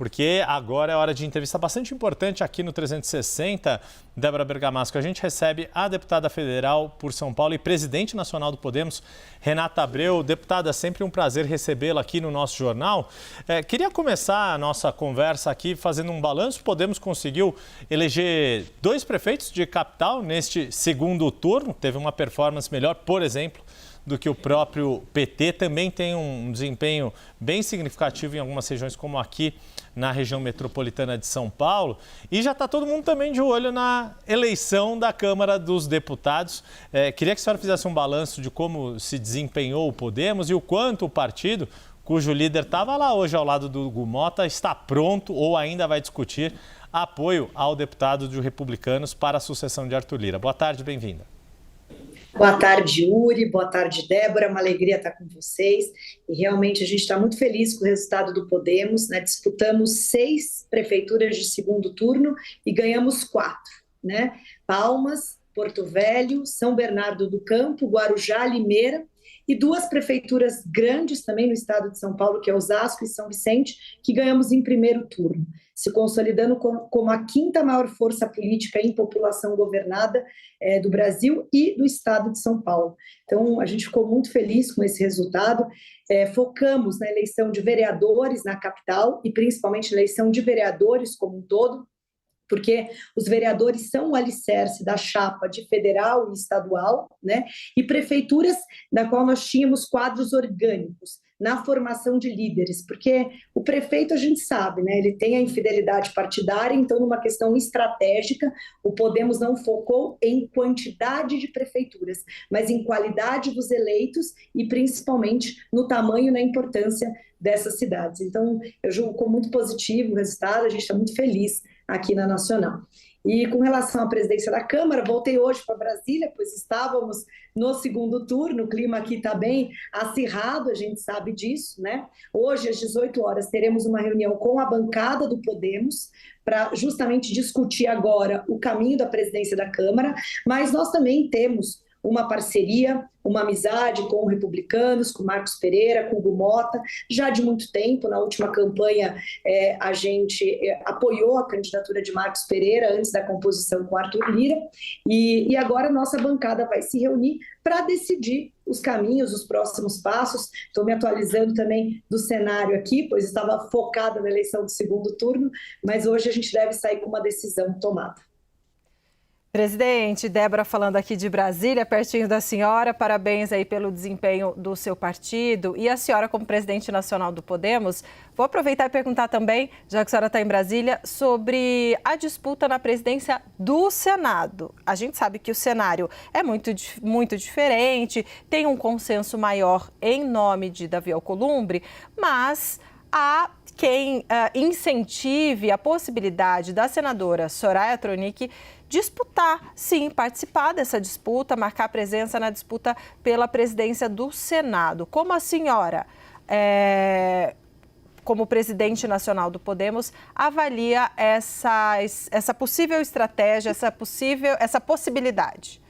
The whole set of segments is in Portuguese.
porque agora é hora de entrevista bastante importante aqui no 360. Débora Bergamasco, a gente recebe a deputada federal por São Paulo e presidente nacional do Podemos, Renata Abreu. Deputada, sempre um prazer recebê-la aqui no nosso jornal. Queria começar a nossa conversa aqui fazendo um balanço. O Podemos conseguiu eleger 2 prefeitos de capital neste segundo turno. Teve uma performance melhor, por exemplo, do que o próprio PT. Também tem um desempenho bem significativo em algumas regiões, como aqui na região metropolitana de São Paulo. E já está todo mundo também de olho na eleição da Câmara dos Deputados. Queria que a senhora fizesse um balanço de como se desempenhou o Podemos e o quanto o partido, cujo líder estava lá hoje ao lado do Hugo Motta, está pronto ou ainda vai discutir apoio ao deputado dos Republicanos para a sucessão de Arthur Lira. Boa tarde, bem-vinda. Boa tarde, Yuri. Boa tarde, Débora. É uma alegria estar com vocês. E realmente a gente está muito feliz com o resultado do Podemos, né? Disputamos 6 prefeituras de segundo turno e ganhamos 4, né? Palmas, Porto Velho, São Bernardo do Campo, Guarujá, Limeira e 2 prefeituras grandes também no estado de São Paulo, que é Osasco e São Vicente, que ganhamos em primeiro turno, se consolidando como a 5ª maior força política em população governada do Brasil e do estado de São Paulo. Então, a gente ficou muito feliz com esse resultado. Focamos na eleição de vereadores na capital e principalmente na eleição de vereadores como um todo, porque os vereadores são o alicerce da chapa de federal e estadual, né? E prefeituras na qual nós tínhamos quadros orgânicos na formação de líderes, porque o prefeito, a gente sabe, né, ele tem a infidelidade partidária, então numa questão estratégica, o Podemos não focou em quantidade de prefeituras, mas em qualidade dos eleitos e principalmente no tamanho e na importância dessas cidades. Então, eu julgo como muito positivo o resultado, a gente está muito feliz aqui na Nacional. E com relação à presidência da Câmara, voltei hoje para Brasília, pois estávamos no segundo turno, o clima aqui está bem acirrado, a gente sabe disso, né? Hoje, às 18 horas, teremos uma reunião com a bancada do Podemos, para justamente discutir agora o caminho da presidência da Câmara, mas nós também temos uma parceria, uma amizade com republicanos, com Marcos Pereira, com Hugo Motta, já de muito tempo. Na última campanha, a gente apoiou a candidatura de Marcos Pereira antes da composição com Arthur Lira, e agora a nossa bancada vai se reunir para decidir os caminhos, os próximos passos. Estou me atualizando também do cenário aqui, pois estava focada na eleição do segundo turno, mas hoje a gente deve sair com uma decisão tomada. Presidente, Débora falando aqui de Brasília, pertinho da senhora, parabéns aí pelo desempenho do seu partido. E a senhora, como presidente nacional do Podemos, vou aproveitar e perguntar também, já que a senhora está em Brasília, sobre a disputa na presidência do Senado. A gente sabe que o cenário é muito diferente, tem um consenso maior em nome de Davi Alcolumbre, mas há quem incentive a possibilidade da senadora Soraya Tronic disputar, sim, participar dessa disputa, marcar presença na disputa pela presidência do Senado. Como a senhora, como presidente nacional do Podemos, avalia essa possível estratégia, essa possibilidade?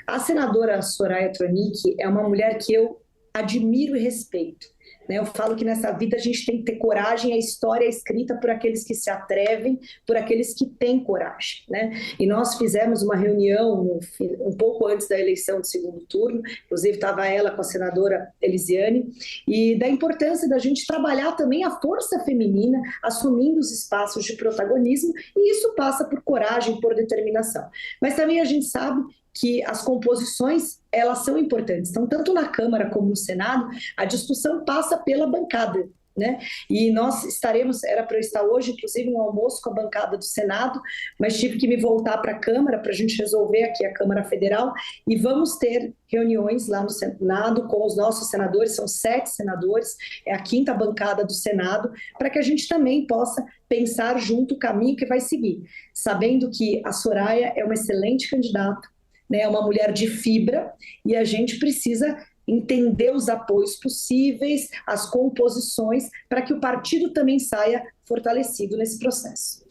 A senadora Soraya Tronic é uma mulher que eu admiro e respeito. Eu falo que nessa vida a gente tem que ter coragem, a história é escrita por aqueles que se atrevem, por aqueles que têm coragem, né? E nós fizemos uma reunião um pouco antes da eleição de segundo turno, inclusive estava ela com a senadora Elisiane, e da importância da gente trabalhar também a força feminina, assumindo os espaços de protagonismo, e isso passa por coragem, por determinação. Mas também a gente sabe que as composições, elas são importantes. Então, tanto na Câmara como no Senado, a discussão passa pela bancada, né? E nós estaremos, era para eu estar hoje, inclusive, no almoço com a bancada do Senado, mas tive que me voltar para a Câmara para a gente resolver aqui a Câmara Federal, e vamos ter reuniões lá no Senado com os nossos senadores, são 7 senadores, é a 5ª bancada do Senado, para que a gente também possa pensar junto o caminho que vai seguir, sabendo que a Soraya é uma excelente candidata, né, uma mulher de fibra, e a gente precisa entender os apoios possíveis, as composições, para que o partido também saia fortalecido nesse processo.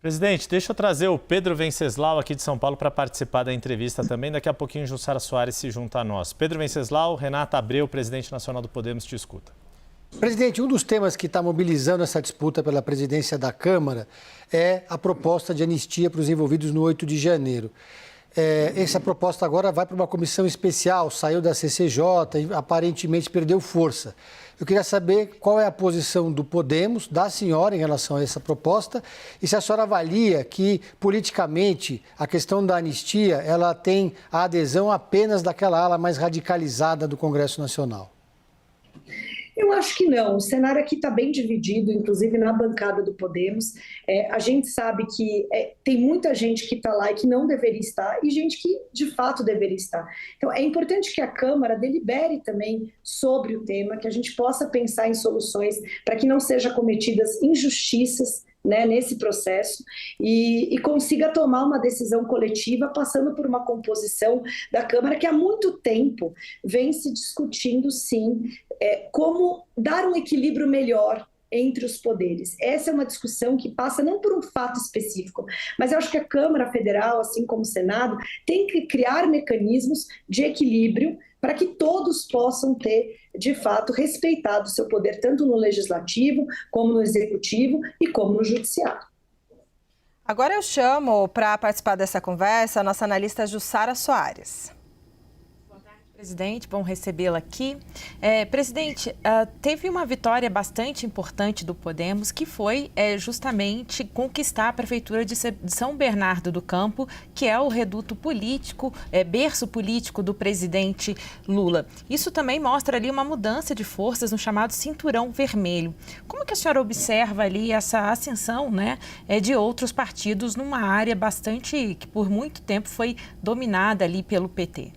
Presidente, deixa eu trazer o Pedro Venceslau aqui de São Paulo para participar da entrevista também. Daqui a pouquinho o Jussara Soares se junta a nós. Pedro Venceslau, Renata Abreu, presidente nacional do Podemos, te escuta. Presidente, um dos temas que está mobilizando essa disputa pela presidência da Câmara é a proposta de anistia para os envolvidos no 8 de janeiro. Essa proposta agora vai para uma comissão especial, saiu da CCJ e aparentemente perdeu força. Eu queria saber qual é a posição do Podemos, da senhora, em relação a essa proposta, e se a senhora avalia que, politicamente, a questão da anistia ela tem a adesão apenas daquela ala mais radicalizada do Congresso Nacional. Eu acho que não. O cenário aqui está bem dividido, inclusive na bancada do Podemos. A gente sabe que tem muita gente que está lá e que não deveria estar, e gente que, de fato, deveria estar. Então, é importante que a Câmara delibere também sobre o tema, que a gente possa pensar em soluções para que não sejam cometidas injustiças, né, nesse processo e consiga tomar uma decisão coletiva, passando por uma composição da Câmara que há muito tempo vem se discutindo, sim, como dar um equilíbrio melhor entre os poderes. Essa é uma discussão que passa não por um fato específico, mas eu acho que a Câmara Federal, assim como o Senado, tem que criar mecanismos de equilíbrio para que todos possam ter, de fato, respeitado o seu poder, tanto no Legislativo, como no Executivo e como no Judiciário. Agora eu chamo para participar dessa conversa a nossa analista Jussara Soares. Presidente, bom recebê-la aqui. Presidente, teve uma vitória bastante importante do Podemos, que foi justamente conquistar a Prefeitura de São Bernardo do Campo, que é o reduto político, berço político do presidente Lula. Isso também mostra ali uma mudança de forças no chamado Cinturão Vermelho. Como que a senhora observa ali essa ascensão, né, de outros partidos numa área bastante, que por muito tempo foi dominada ali pelo PT?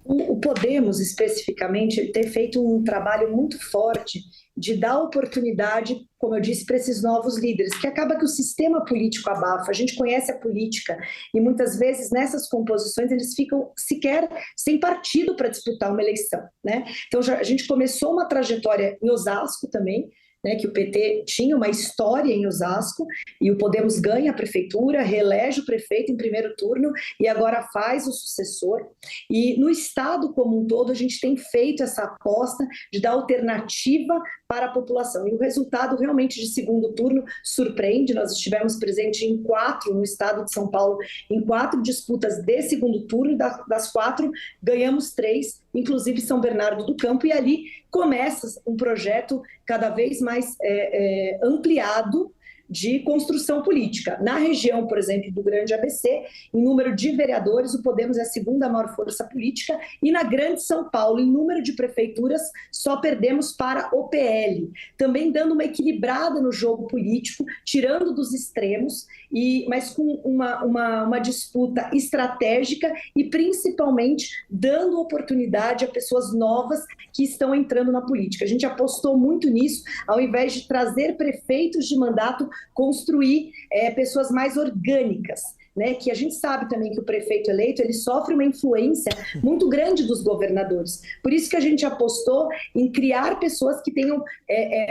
O Podemos, especificamente, ele tem feito um trabalho muito forte de dar oportunidade, como eu disse, para esses novos líderes, que acaba que o sistema político abafa, a gente conhece a política e muitas vezes nessas composições eles ficam sequer sem partido para disputar uma eleição, né? Então a gente começou uma trajetória em Osasco também, né, que o PT tinha uma história em Osasco e o Podemos ganha a prefeitura, reelege o prefeito em primeiro turno e agora faz o sucessor. E no estado como um todo a gente tem feito essa aposta de dar alternativa para a população. E o resultado realmente de segundo turno surpreende. Nós estivemos presentes em 4 no estado de São Paulo, em 4 disputas de segundo turno, e das 4 ganhamos 3, inclusive São Bernardo do Campo, e ali começa um projeto cada vez mais ampliado de construção política. Na região, por exemplo, do Grande ABC, em número de vereadores, o Podemos é a segunda maior força política, e na Grande São Paulo, em número de prefeituras, só perdemos para o PL, também dando uma equilibrada no jogo político, tirando dos extremos, mas com uma disputa estratégica e principalmente dando oportunidade a pessoas novas que estão entrando na política. A gente apostou muito nisso, ao invés de trazer prefeitos de mandato, construir pessoas mais orgânicas, né? Que a gente sabe também que o prefeito eleito ele sofre uma influência muito grande dos governadores. Por isso que a gente apostou em criar pessoas que tenham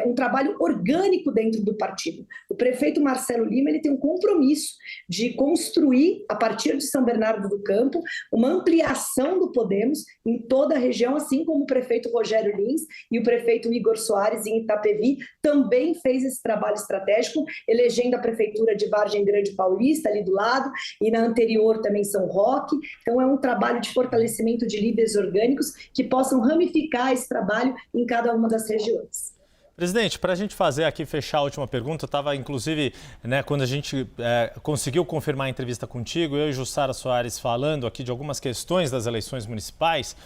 um trabalho orgânico dentro do partido. O prefeito Marcelo Lima ele tem um compromisso de construir, a partir de São Bernardo do Campo, uma ampliação do Podemos em toda a região, assim como o prefeito Rogério Lins e o prefeito Igor Soares em Itapevi também fez esse trabalho estratégico, elegendo a prefeitura de Vargem Grande Paulista, ali do lado, e na anterior também São Roque. Então é um trabalho de fortalecimento de líderes orgânicos que possam ramificar esse trabalho em cada uma das regiões. Presidente, para a gente fazer aqui, fechar a última pergunta, estava inclusive, né, quando a gente conseguiu confirmar a entrevista contigo, eu e Jussara Soares falando aqui de algumas questões das eleições municipais.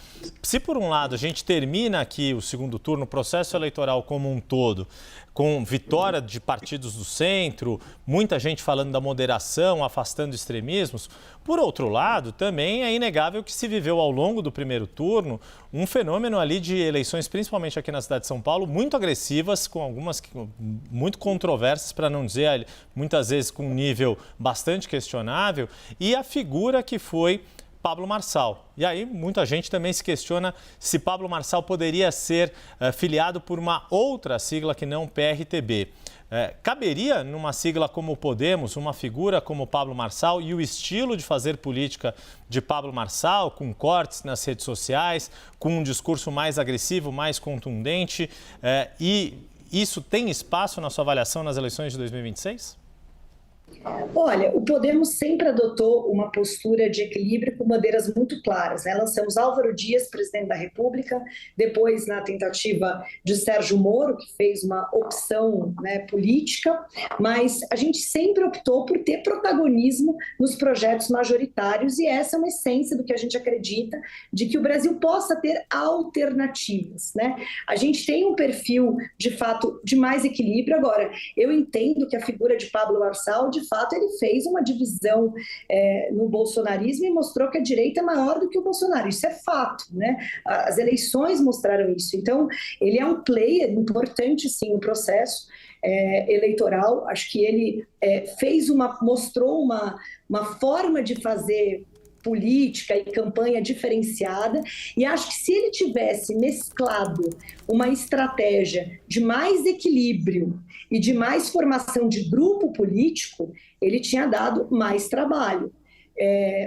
Se por um lado a gente termina aqui o segundo turno, o processo eleitoral como um todo, com vitória de partidos do centro, muita gente falando da moderação, afastando extremismos, por outro lado, também é inegável que se viveu ao longo do primeiro turno um fenômeno ali de eleições, principalmente aqui na cidade de São Paulo, muito agressivas, com algumas muito controversas, para não dizer muitas vezes com um nível bastante questionável, e a figura que foi Pablo Marçal. E aí muita gente também se questiona se Pablo Marçal poderia ser filiado por uma outra sigla que não PRTB. Caberia numa sigla como o Podemos, uma figura como Pablo Marçal e o estilo de fazer política de Pablo Marçal, com cortes nas redes sociais, com um discurso mais agressivo, mais contundente, e isso tem espaço na sua avaliação nas eleições de 2026? Olha, o Podemos sempre adotou uma postura de equilíbrio com bandeiras muito claras, né? Lançamos Álvaro Dias, presidente da República, depois na tentativa de Sérgio Moro, que fez uma opção, né, política, mas a gente sempre optou por ter protagonismo nos projetos majoritários e essa é uma essência do que a gente acredita, de que o Brasil possa ter alternativas, né? A gente tem um perfil, de fato, de mais equilíbrio. Agora, eu entendo que a figura de Pablo Marçal, de fato, ele fez uma divisão no bolsonarismo e mostrou que a direita é maior do que o Bolsonaro. Isso é fato, né? As eleições mostraram isso. Então, ele é um player importante, sim, no processo eleitoral. Acho que ele mostrou uma forma de fazer política e campanha diferenciada, e acho que se ele tivesse mesclado uma estratégia de mais equilíbrio e de mais formação de grupo político, ele tinha dado mais trabalho.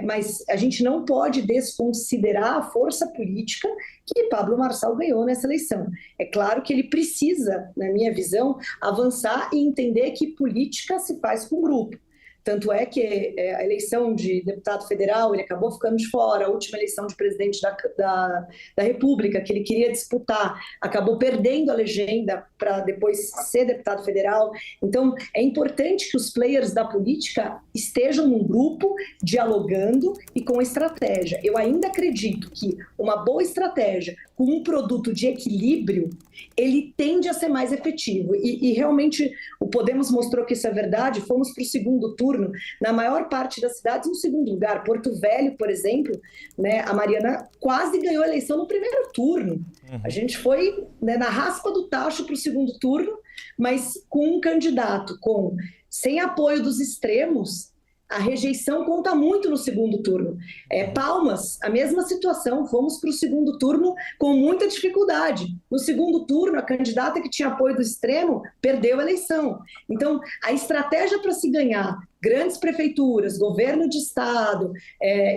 Mas a gente não pode desconsiderar a força política que Pablo Marçal ganhou nessa eleição. É claro que ele precisa, na minha visão, avançar e entender que política se faz com grupo. Tanto é que a eleição de deputado federal, ele acabou ficando de fora, a última eleição de presidente da República, que ele queria disputar, acabou perdendo a legenda para depois ser deputado federal. Então, é importante que os players da política estejam num grupo, dialogando e com estratégia. Eu ainda acredito que uma boa estratégia com um produto de equilíbrio, ele tende a ser mais efetivo. E realmente o Podemos mostrou que isso é verdade. Fomos para o segundo turno, na maior parte das cidades, no segundo lugar. Porto Velho, por exemplo, né, a Mariana quase ganhou a eleição no primeiro turno. A gente foi, né, na raspa do tacho para o segundo turno, mas com um candidato sem apoio dos extremos, a rejeição conta muito no segundo turno. Palmas, a mesma situação, fomos para o segundo turno com muita dificuldade. No segundo turno, a candidata que tinha apoio do extremo perdeu a eleição. Então, a estratégia para se ganhar grandes prefeituras, governo de estado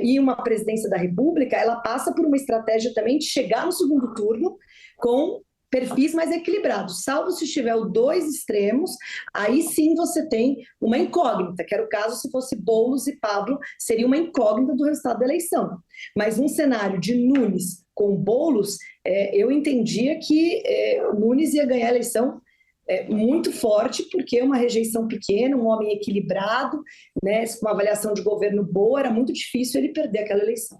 e uma presidência da República, ela passa por uma estratégia também de chegar no segundo turno com perfis mais equilibrados, salvo se tiver os dois extremos, aí sim você tem uma incógnita, que era o caso se fosse Boulos e Pablo, seria uma incógnita do resultado da eleição. Mas um cenário de Nunes com Boulos, eu entendia que o Nunes ia ganhar a eleição muito forte, porque é uma rejeição pequena, um homem equilibrado, né, com uma avaliação de governo boa, era muito difícil ele perder aquela eleição.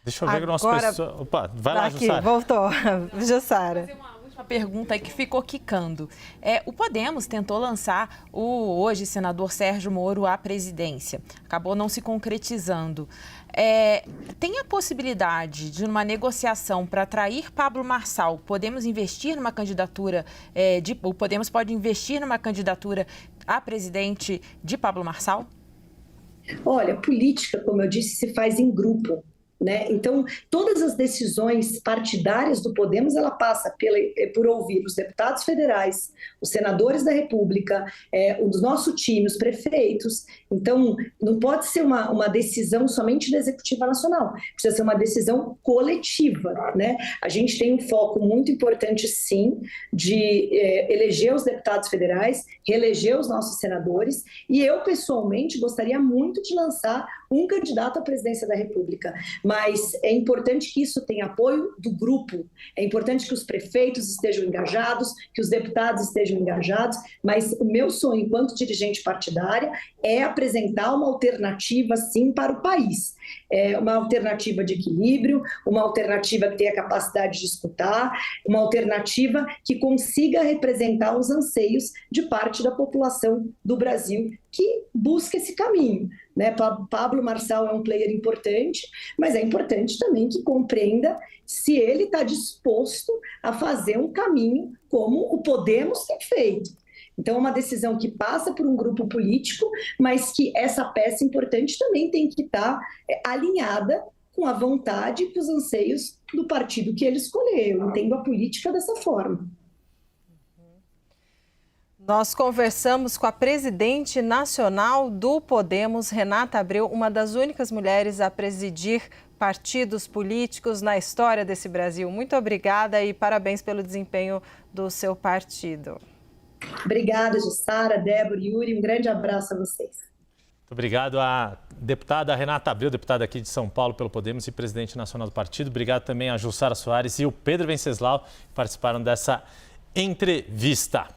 Deixa eu ver o nosso pessoal. Opa, vai lá, Jussara. Voltou. Jussara. Uma última pergunta aí que ficou quicando. O Podemos tentou lançar o hoje senador Sérgio Moro à presidência. Acabou não se concretizando. Tem a possibilidade de, numa negociação para atrair Pablo Marçal, Podemos investir numa candidatura, o Podemos pode investir numa candidatura a presidente de Pablo Marçal? Olha, política, como eu disse, se faz em grupo. Né? Então, todas as decisões partidárias do Podemos, ela passa por ouvir os deputados federais, os senadores da República, o nosso time, os prefeitos. Então, não pode ser uma decisão somente da Executiva Nacional, precisa ser uma decisão coletiva. Né? A gente tem um foco muito importante, sim, de eleger os deputados federais, reeleger os nossos senadores, e eu, pessoalmente, gostaria muito de lançar um candidato à presidência da República. Mas é importante que isso tenha apoio do grupo, é importante que os prefeitos estejam engajados, que os deputados estejam engajados, mas o meu sonho, enquanto dirigente partidária, é apresentar uma alternativa, sim, para o país. Uma alternativa de equilíbrio, uma alternativa que tenha capacidade de escutar, uma alternativa que consiga representar os anseios de parte da população do Brasil que busca esse caminho. Né? Pablo Marçal é um player importante, mas é importante também que compreenda se ele está disposto a fazer um caminho como o Podemos tem feito. Então, é uma decisão que passa por um grupo político, mas que essa peça importante também tem que estar alinhada com a vontade e com os anseios do partido que ele escolher. Eu entendo a política dessa forma. Nós conversamos com a presidente nacional do Podemos, Renata Abreu, uma das únicas mulheres a presidir partidos políticos na história desse Brasil. Muito obrigada e parabéns pelo desempenho do seu partido. Obrigada, Jussara, Débora, Yuri. Um grande abraço a vocês. Muito obrigado à deputada Renata Abreu, deputada aqui de São Paulo pelo Podemos e presidente nacional do partido. Obrigado também a Jussara Soares e o Pedro Venceslau, que participaram dessa entrevista.